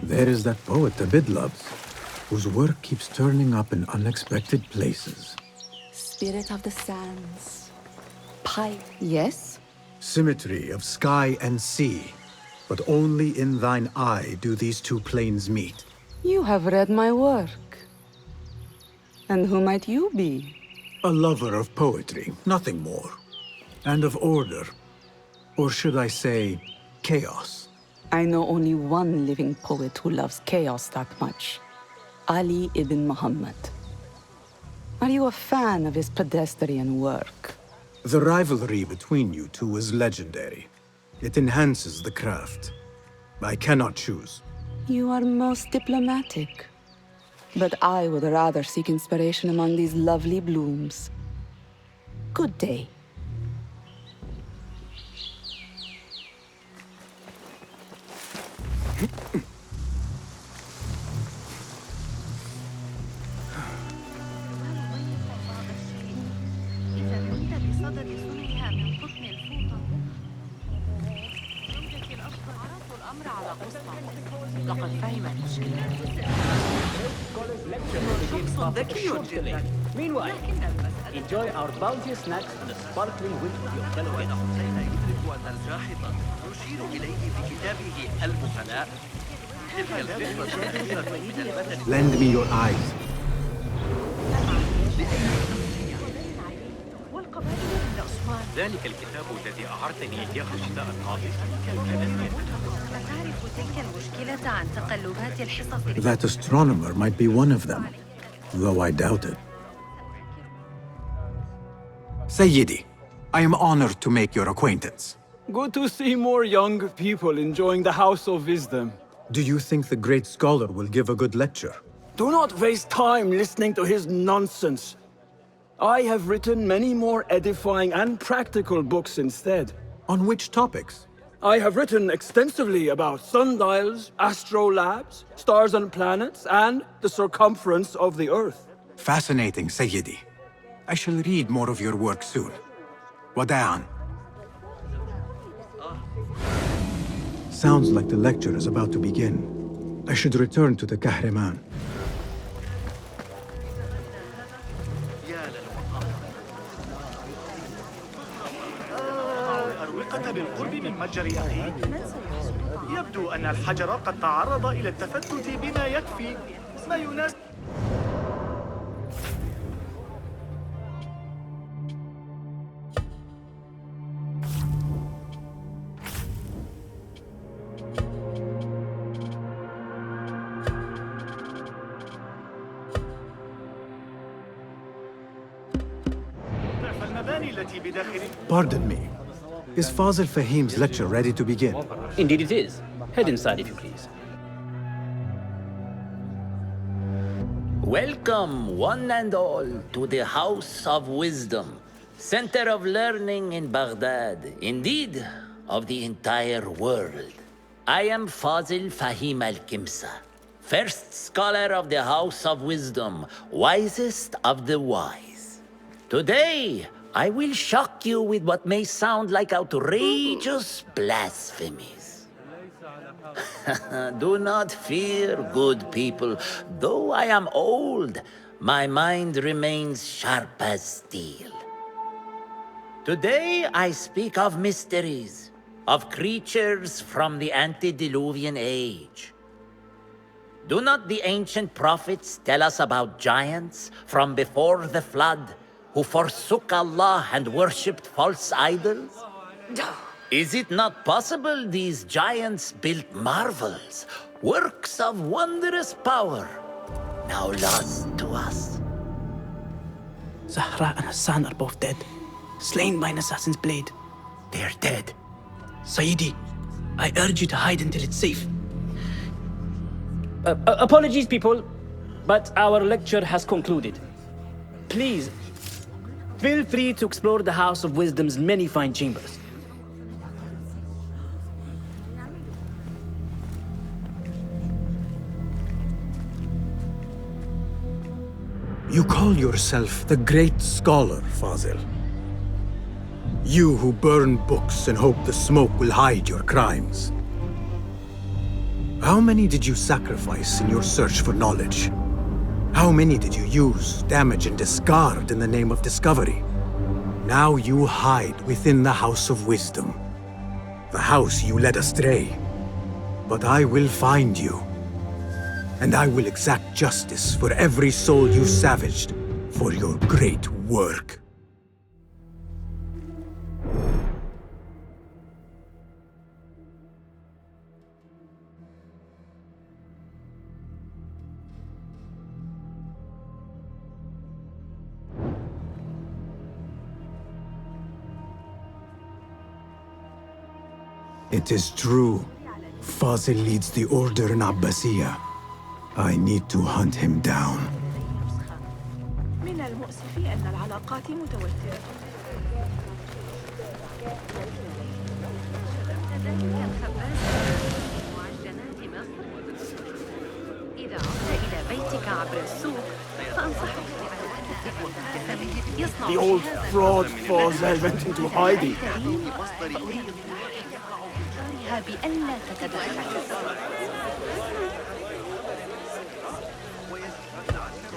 There is that poet Abid loves, whose work keeps turning up in unexpected places. Spirit of the sands. Pipe. Yes? Symmetry of sky and sea, but only in thine eye do these two planes meet. You have read my work. And who might you be? A lover of poetry, nothing more. And of order. Or should I say, chaos. I know only one living poet who loves chaos that much. Ali ibn Muhammad. Are you a fan of his pedestrian work? The rivalry between you two is legendary. It enhances the craft. I cannot choose. You are most diplomatic. But I would rather seek inspiration among these lovely blooms. Good day. Meanwhile, enjoy our bounteous snacks and the sparkling wit of your fellow guests. يشير إليه في كتابه البخلاء. تلك الفكرة كثيرة من المثل. Lend me your eyes. ذلك الكتاب الذي أعرتني إياه الشتاء الماضي تعرف تلك المشكلة عن تقلبات الحصص. That astronomer might be one of them, though I doubt it. Sayyidi, I am honored to make your acquaintance. Good to see more young people enjoying the House of Wisdom. Do you think the great scholar will give a good lecture? Do not waste time listening to his nonsense. I have written many more edifying and practical books instead. On which topics? I have written extensively about sundials, astrolabes, stars and planets, and the circumference of the Earth. Fascinating, Sayyidi. I shall read more of your work soon. Wada'an. Sounds like the lecture is about to begin. I should return to the Kahraman. الأروقة بالقرب من متجر أخي. يبدو أن الحجر قد تعرض إلى التفتت بما يكفي. ما يناسب. Pardon me. Is Fazil Fahim's lecture ready to begin? Indeed it is. Head inside if you please. Welcome, one and all, to the House of Wisdom, center of learning in Baghdad, indeed, of the entire world. I am Fazil Fahim al-Kimsa, first scholar of the House of Wisdom, wisest of the wise. Today, I will shock you with what may sound like outrageous blasphemies. Do not fear, good people. Though I am old, my mind remains sharp as steel. Today I speak of mysteries, of creatures from the antediluvian age. Do not the ancient prophets tell us about giants from before the flood who forsook Allah and worshipped false idols? Is it not possible these giants built marvels, works of wondrous power, now lost to us? Zahra and Hassan are both dead, slain by an assassin's blade. They're dead. Sayyidi, I urge you to hide until it's safe. Apologies, people, but our lecture has concluded. Please, feel free to explore the House of Wisdom's many fine chambers. You call yourself the great scholar, Fazil. You who burn books and hope the smoke will hide your crimes. How many did you sacrifice in your search for knowledge? How many did you use, damage, and discard in the name of discovery? Now you hide within the House of Wisdom. The house you led astray. But I will find you. And I will exact justice for every soul you savaged for your great work. It is true. Fazil leads the order in Abbasiyah. I need to hunt him down. من المؤسف أن العلاقات متوترة. إذا عدت إلى بيتك عبر السوق فأنصحك The old fraud Fazil went into hiding. بألا تتدخل.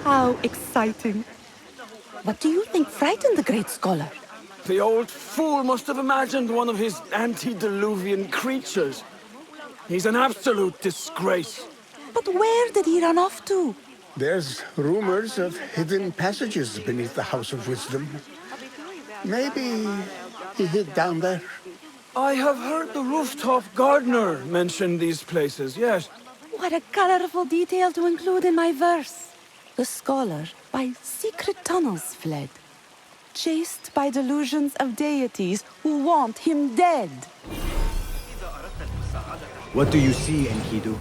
How exciting. What do you think frightened the great scholar? The old fool must have imagined one of his antediluvian creatures. He's an absolute disgrace. But where did he run off to? There's rumors of hidden passages beneath the House of Wisdom. Maybe he hid down there. I have heard the rooftop gardener mention these places, yes. What a colorful detail to include in my verse. The scholar by secret tunnels fled, chased by delusions of deities who want him dead. What do you see, Enkidu?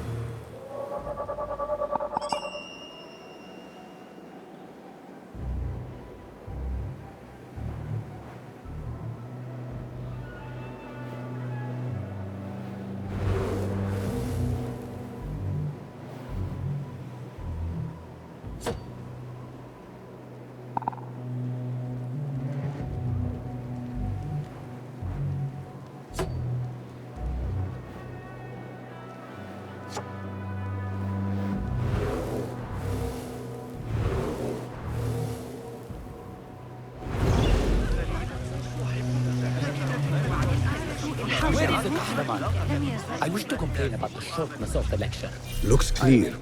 I wish to complain about the shortness of the lecture. Looks clear.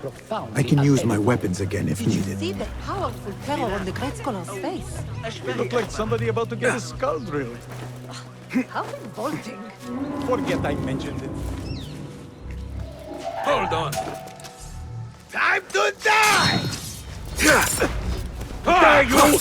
I can use my weapons again if needed. See the powerful terror on the great scholar's face. You look like somebody about to get his skull drilled. How revolting. Forget I mentioned it. Hold on. Time to die! Die, you!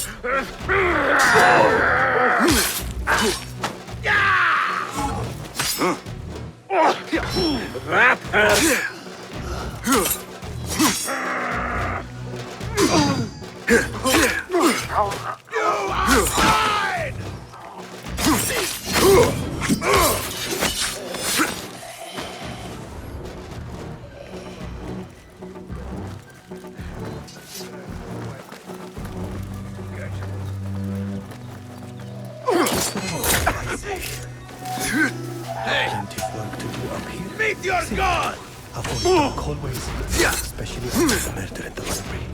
Plenty of work to do up here. Meet your god! Avoid dark hallways, especially after the murder in the library.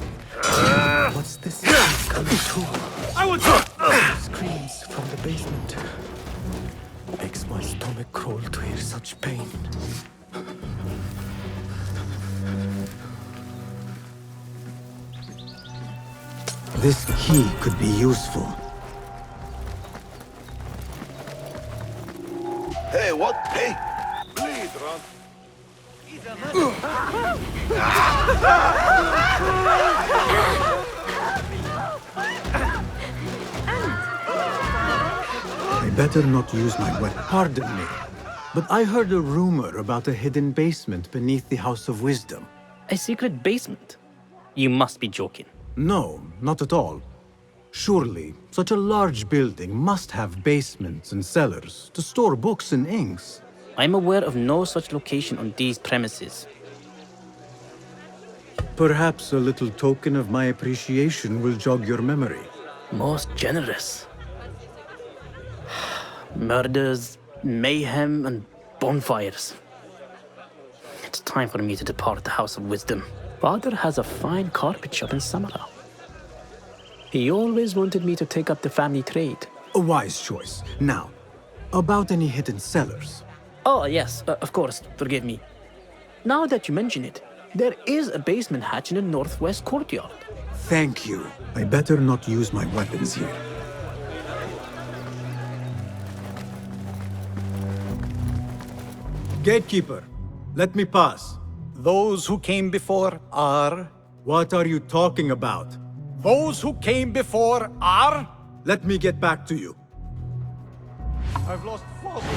What's this coming to? I would... Screams from the basement. Makes my stomach crawl to hear such pain. This key could be useful. Hey, what? Hey! Bleed, Ron. I better not use my weapon. Pardon me, but I heard a rumor about a hidden basement beneath the House of Wisdom. A secret basement? You must be joking. No, not at all. Surely, such a large building must have basements and cellars to store books and inks. I'm aware of no such location on these premises. Perhaps a little token of my appreciation will jog your memory. Most generous. Murders, mayhem, and bonfires. It's time for me to depart the House of Wisdom. Father has a fine carpet shop in Samara. He always wanted me to take up the family trade. A wise choice. Now, about any hidden cellars? Oh, yes, of course, forgive me. Now that you mention it, there is a basement hatch in the northwest courtyard. Thank you. I better not use my weapons here. Gatekeeper, let me pass. Those who came before are... What are you talking about? Those who came before are... Let me get back to you. I've lost focus.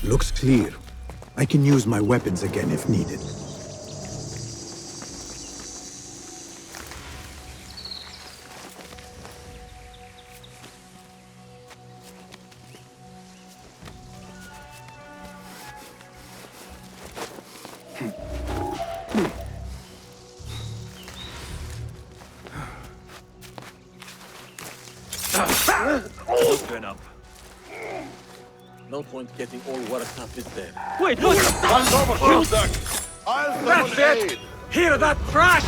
Looks clear. I can use my weapons again if needed. Open up. No point getting all worked up, is there? Wait, what? Hands over, shoot that! That's it! Hear that crash!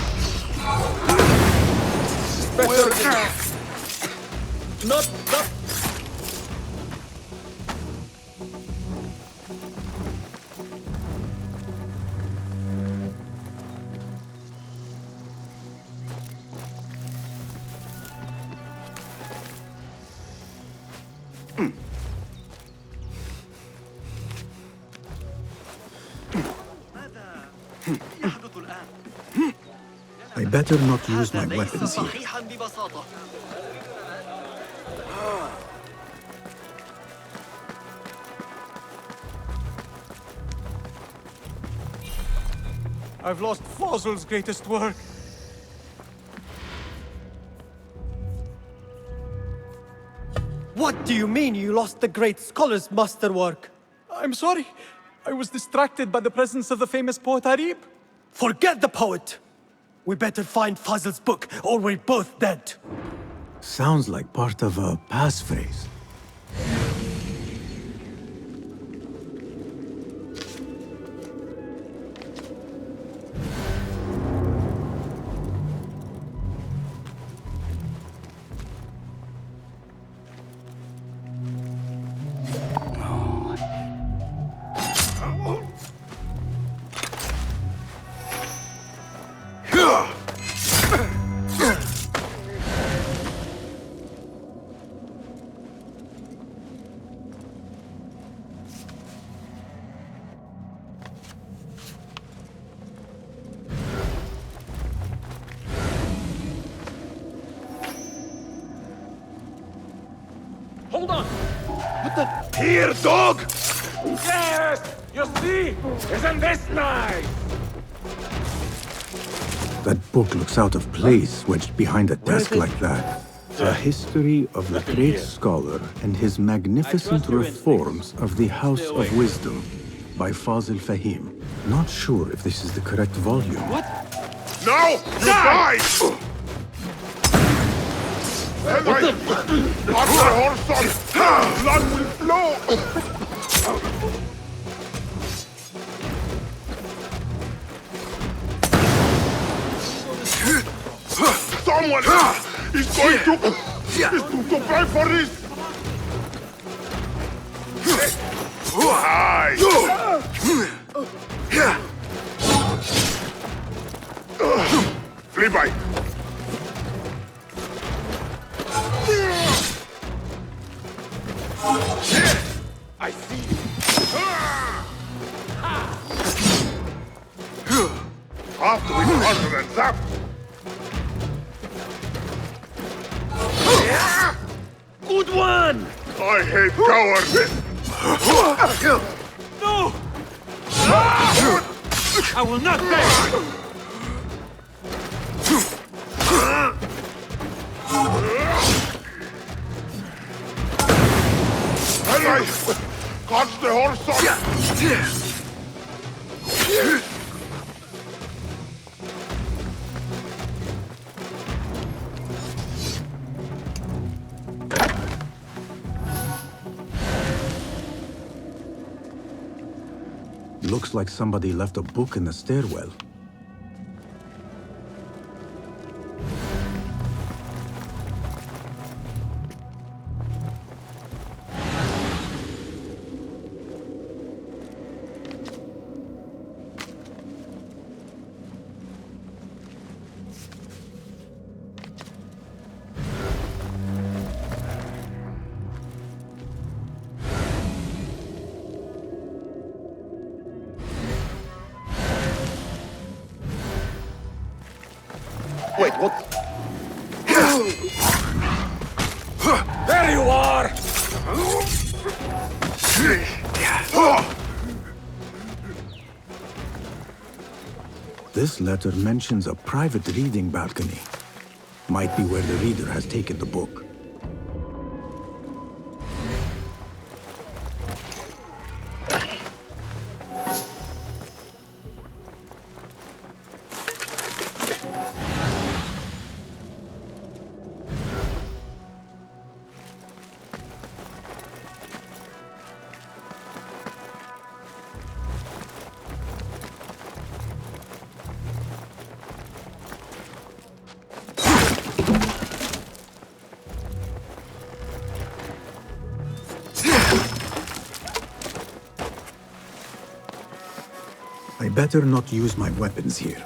Not... I better not use my weapons here. I've lost Fossil's greatest work. What do you mean you lost the great scholar's masterwork? I'm sorry. I was distracted by the presence of the famous poet Harib. Forget the poet! We better find Fazl's book, or we're both dead. Sounds like part of a passphrase. Hold on! What the... Here, dog! Yes! You see? Isn't this nice? That book looks out of place, wedged behind a desk like that. A history of the great scholar and his magnificent reforms of the House of Wisdom by Fazil Fahim. Not sure if this is the correct volume. What? No! You die! What the... After Horson, blood will flow! Someone is going to pay for this! Die! Flee by! I see you. Have to be harder than that. good one! I hate cowards! No! I will not beg! Henry! Catch the horse on! Looks like somebody left a book in the stairwell. Wait, what? There you are! This letter mentions a private reading balcony. Might be where the reader has taken the book. I better not use my weapons here.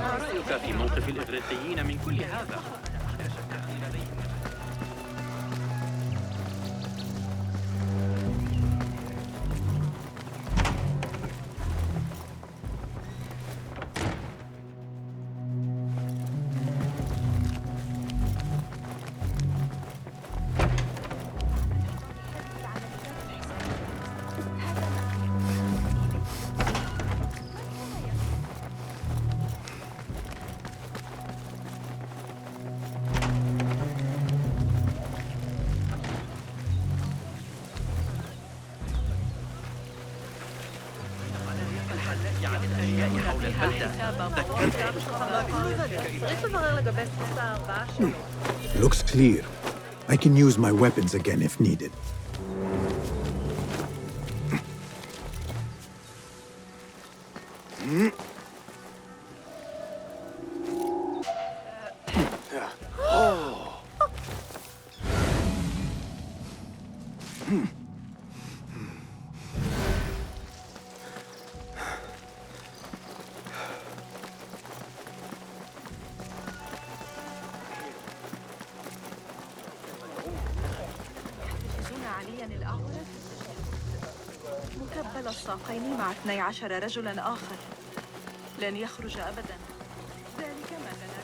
ما رأيك في موقف الإغريقيين من كل هذا؟ Looks clear. I can use my weapons again if needed. مكبل الساقين مع 12 رجلا آخر لن يخرج أبدا. ذلك ما لنا.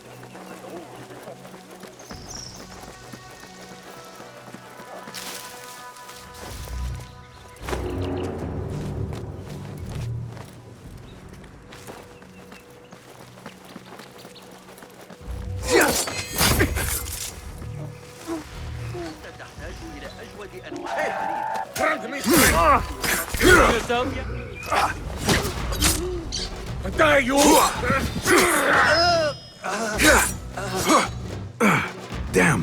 تحتاج إلى أجود أنواع الحليب. Damn.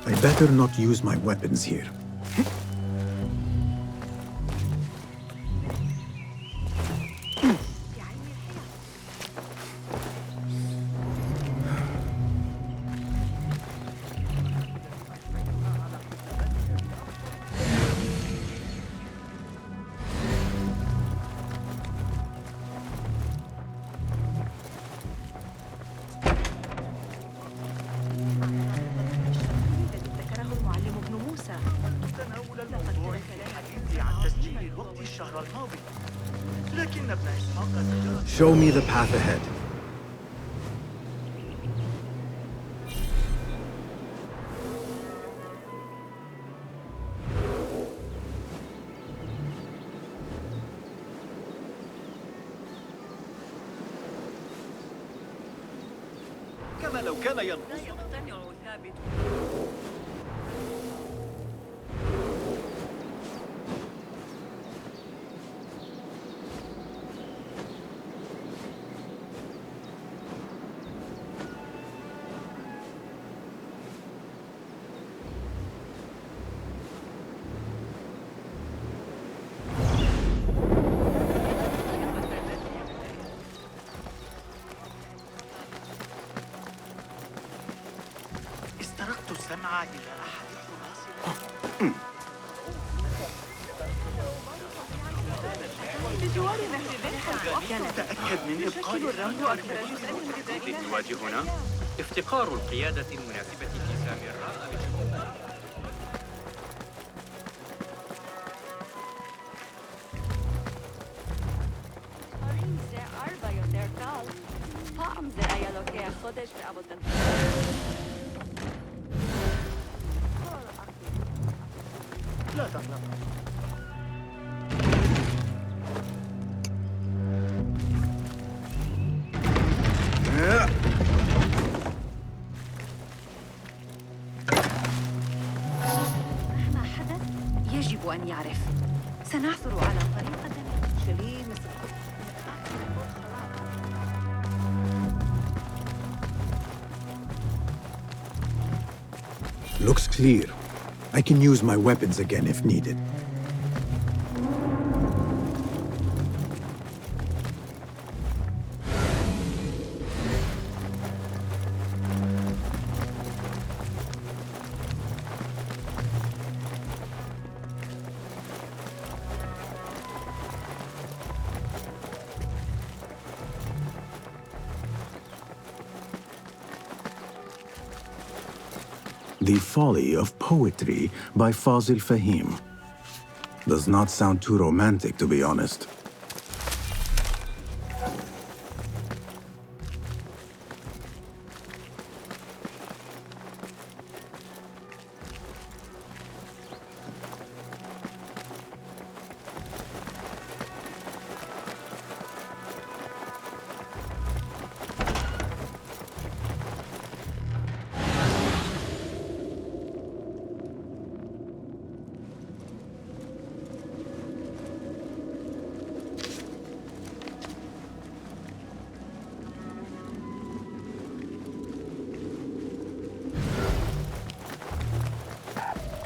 I better not use my weapons here. Show me the path ahead. كما لو كان استرقت السمع إلى أحد الحراس. تأكد من إبقاء الرمل أكثر جزء يواجهنا افتقار القيادة المناسبة في سامراء. لا تقلق. مهما حدث يجب أن يعرف. سنعثر على طريقة شليل Looks clear. I can use my weapons again if needed. The Folly of Poetry by Fazil Fahim. Does not sound too romantic, to be honest.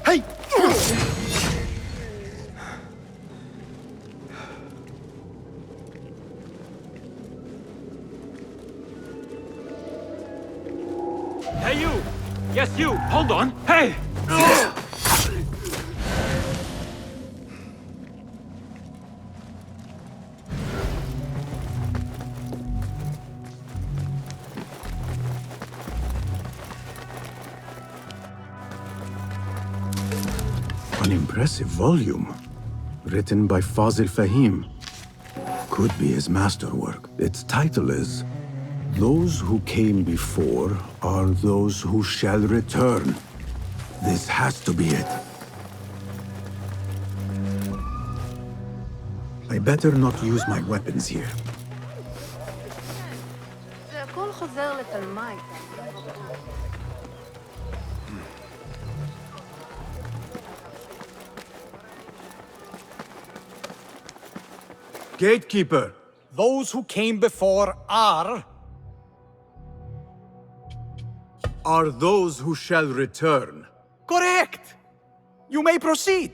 Hey! Hey, you! Yes, you! Hold on! Hey! An impressive volume. Written by Fazil Fahim. Could be his masterwork. Its title is Those Who Came Before Are Those Who Shall Return. This has to be it. I better not use my weapons here. Gatekeeper! Those who came before are those who shall return. Correct! You may proceed.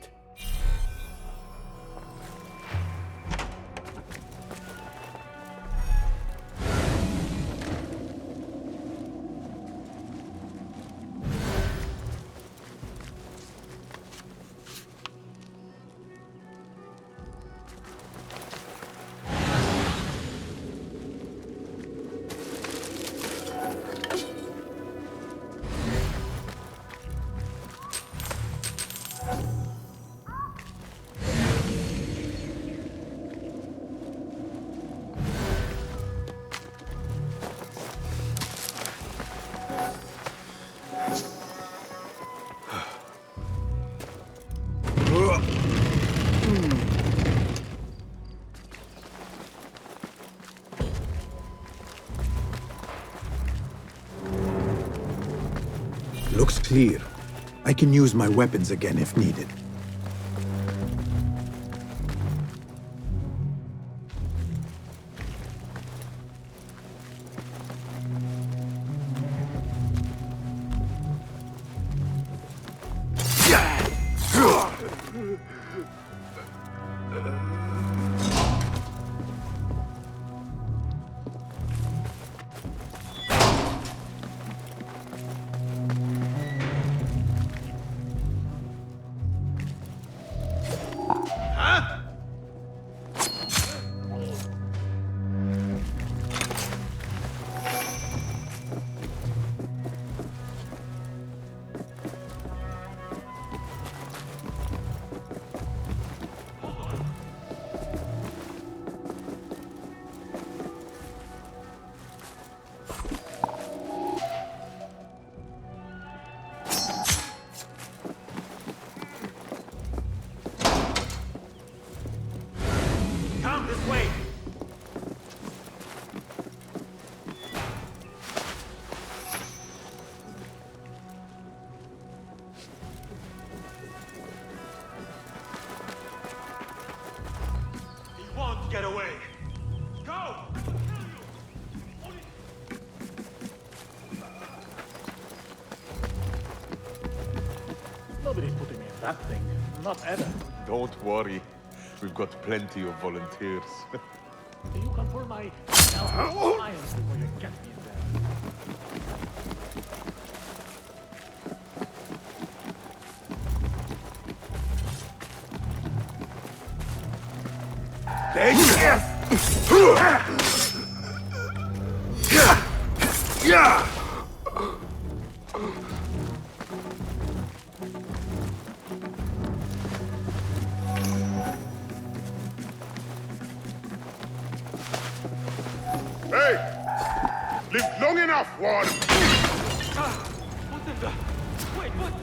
Looks clear. I can use my weapons again if needed. Come this way. He won't get away. Go! Nobody's putting me in that thing. Not ever. Don't worry. We've got plenty of volunteers. You confirm my science before you get me in there. Yeah! Hey! Live long enough, one! What in the... Wait, what?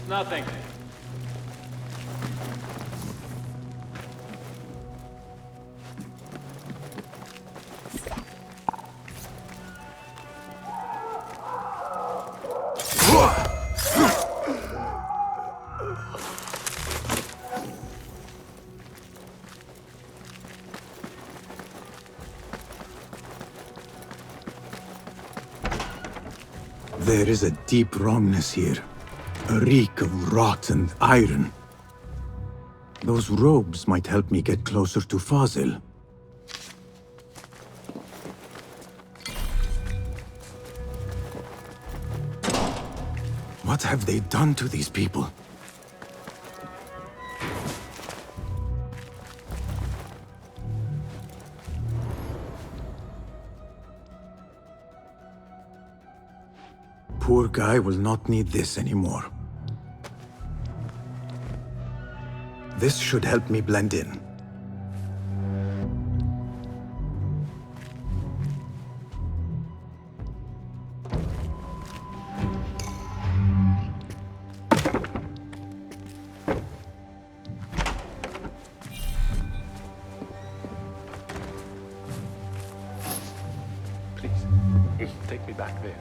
Nothing. There is a deep wrongness here. A reek of rot and iron. Those robes might help me get closer to Fazil. What have they done to these people? Poor guy will not need this anymore. This should help me blend in. Please, take me back there.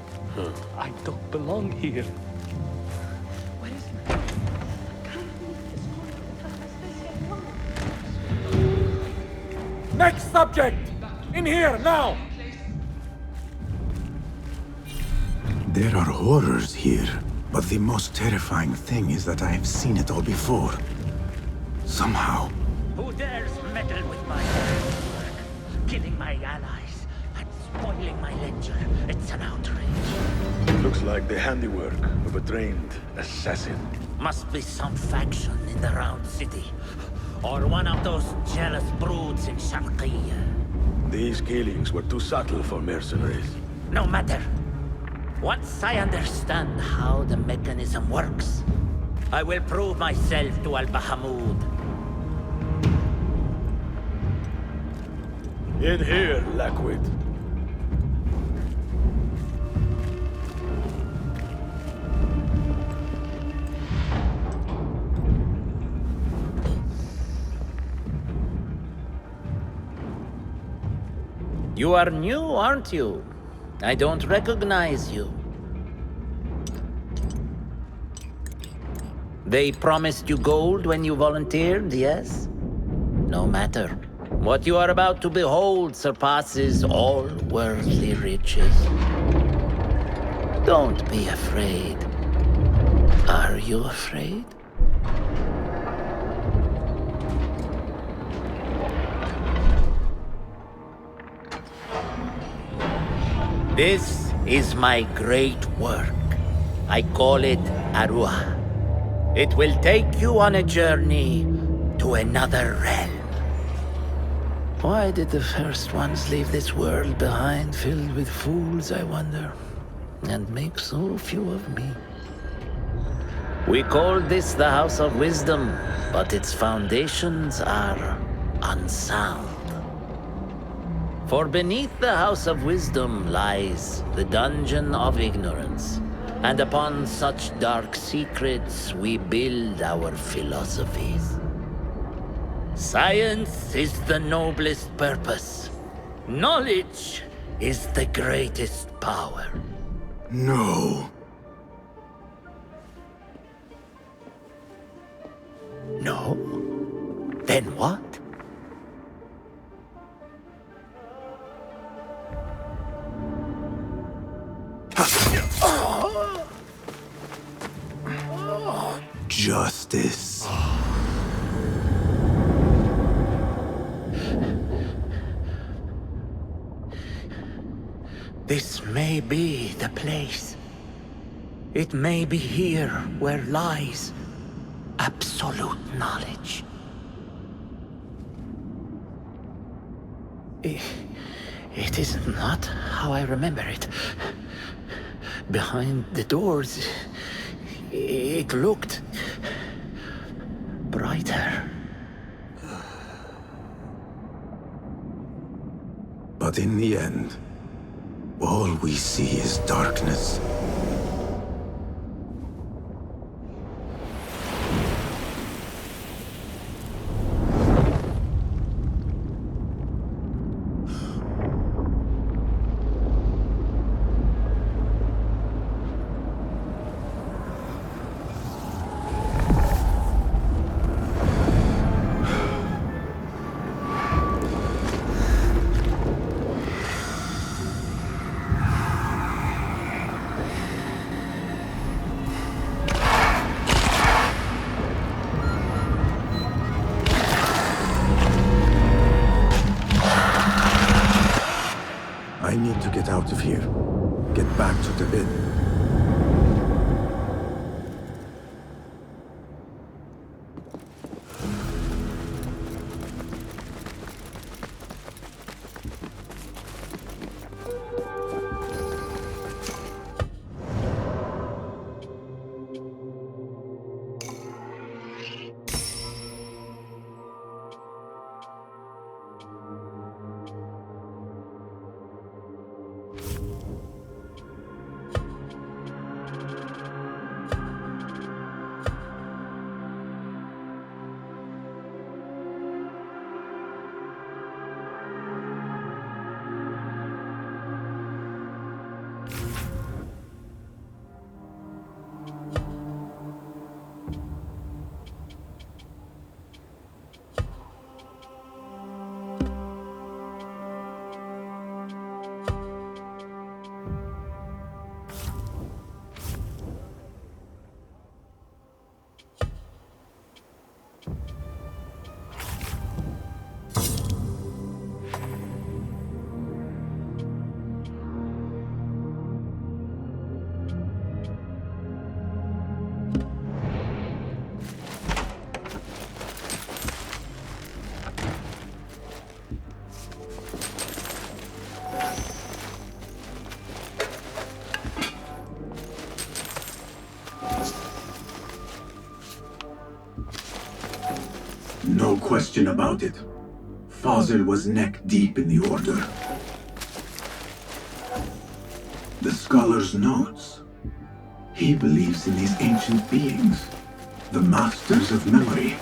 I don't belong here. Where is he? Next subject! In here, now! There are horrors here, but the most terrifying thing is that I have seen it all before. Somehow. Who dares meddle with my work, killing my allies and spoiling my lecture? It's an outrage. Looks like the handiwork of a trained assassin. Must be some faction in the Round City, or one of those jealous broods in Sharqiyya. These killings were too subtle for mercenaries. No matter. Once I understand how the mechanism works, I will prove myself to Al-Bahamud. In here, Lackwit. You are new, aren't you? I don't recognize you. They promised you gold when you volunteered, yes? No matter. What you are about to behold surpasses all worldly riches. Don't be afraid. Are you afraid? This is my great work. I call it Arwah. It will take you on a journey to another realm. Why did the first ones leave this world behind, filled with fools, I wonder, and make so few of me? We call this the House of Wisdom, but its foundations are unsound. For beneath the House of Wisdom lies the Dungeon of Ignorance, and upon such dark secrets we build our philosophies. Science is the noblest purpose. Knowledge is the greatest power. No. No? Then what? Justice. This may be the place. It may be here where lies absolute knowledge. It is not how I remember it. Behind the doors, it looked brighter. But in the end, all we see is darkness. I need to get out of here. Get back to the bin. question about it. Fazil was neck deep in the Order. The scholar's notes. He believes in these ancient beings, the masters of memory.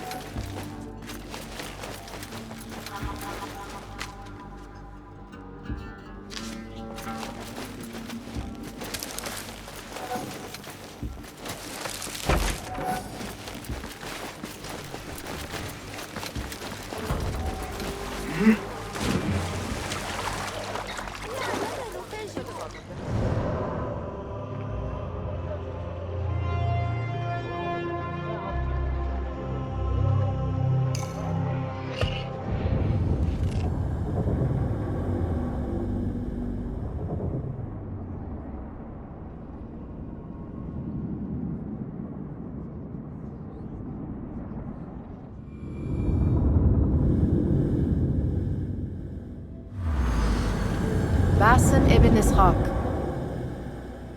Basim ibn Ishaq.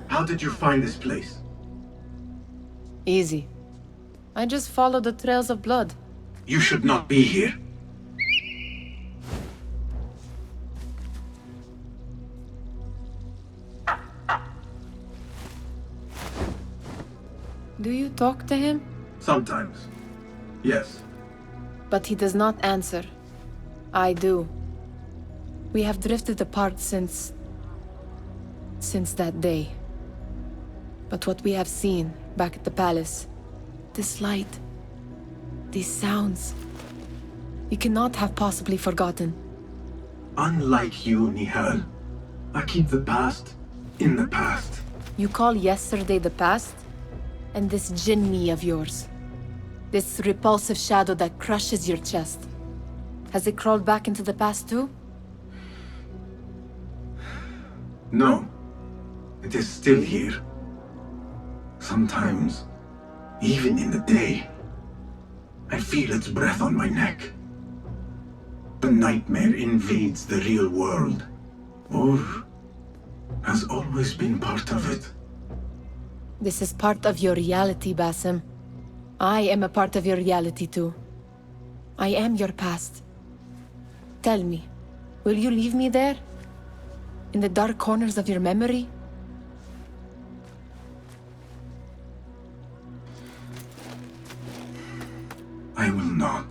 How did you find this place? Easy. I just followed the trails of blood. You should not be here. Do you talk to him? Sometimes. Yes. But he does not answer. I do. We have drifted apart since that day. But what we have seen back at the palace, this light, these sounds, we cannot have possibly forgotten. Unlike you, Nihal, I keep the past in the past. You call yesterday the past? And this jinni of yours, this repulsive shadow that crushes your chest, has it crawled back into the past too? No. It is still here. Sometimes, even in the day, I feel its breath on my neck. The nightmare invades the real world, or has always been part of it. This is part of your reality, Basim. I am a part of your reality too. I am your past. Tell me, will you leave me there? In the dark corners of your memory? I will not.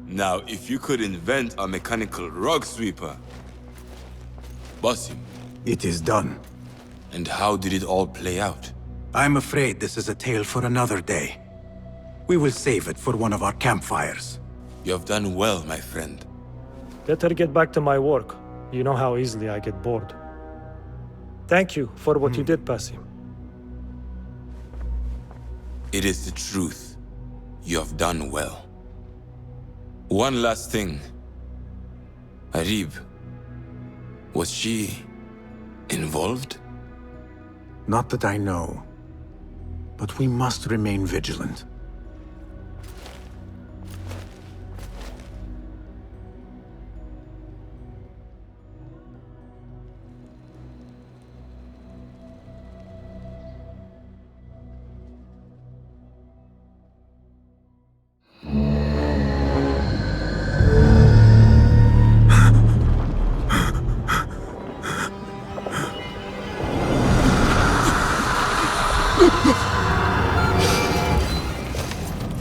Now, if you could invent a mechanical rug sweeper... Basim. It is done. And how did it all play out? I'm afraid this is a tale for another day. We will save it for one of our campfires. You have done well, my friend. Better get back to my work. You know how easily I get bored. Thank you for what you did, Basim. It is the truth. You have done well. One last thing. Arib, was she involved? Not that I know. But we must remain vigilant.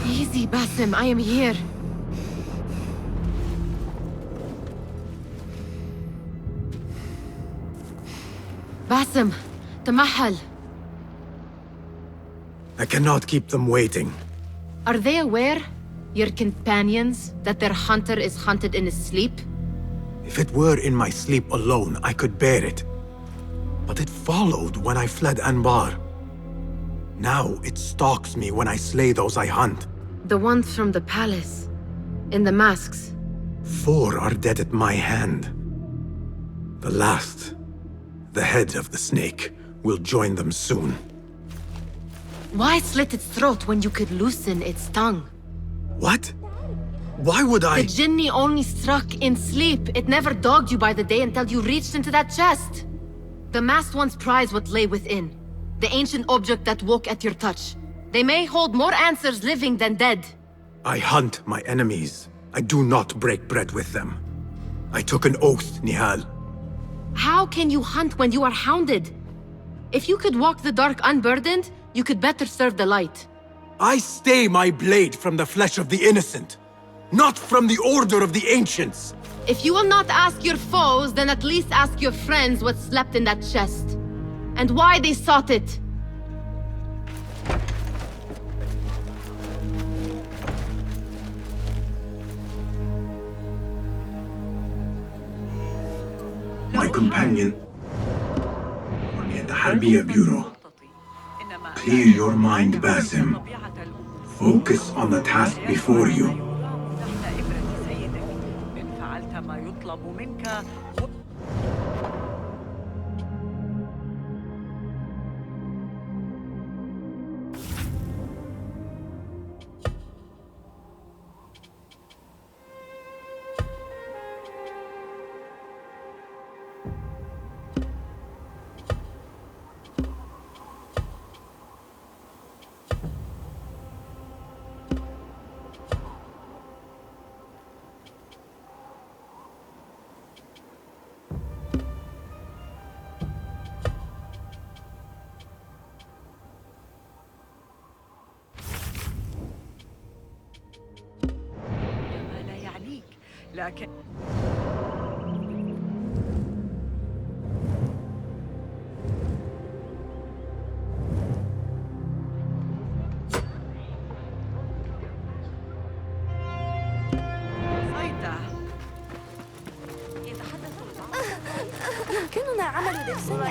Easy, Basim, I am here. Basim, Tamahal. I cannot keep them waiting. Are they aware, your companions, that their hunter is hunted in his sleep? If it were in my sleep alone, I could bear it. But it followed when I fled Anbar. Now it stalks me when I slay those I hunt. The ones from the palace, in the masks. 4 are dead at my hand. The last, the head of the snake, will join them soon. Why slit its throat when you could loosen its tongue? What? Why would I? The jinni only struck in sleep. It never dogged you by the day until you reached into that chest. The masked one's prize what lay within. the ancient object that woke at your touch. They may hold more answers living than dead. I hunt my enemies. I do not break bread with them. I took an oath, Nihal. How can you hunt when you are hounded? If you could walk the dark unburdened, you could better serve the light. I stay my blade from the flesh of the innocent, not from the order of the ancients. If you will not ask your foes, then at least ask your friends what slept in that chest. And why they sought it. My companion, at the Harbiya Bureau. Clear your mind, Basim. Focus on the task before you. لكن يمكننا عمل الإرسال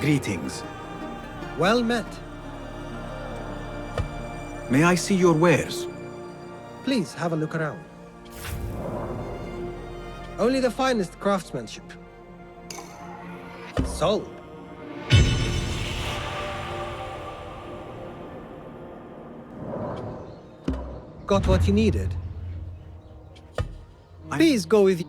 Greetings. Well met. May I see your wares? Please have a look around. Only the finest craftsmanship. Sold. Got what you needed? Please go with you.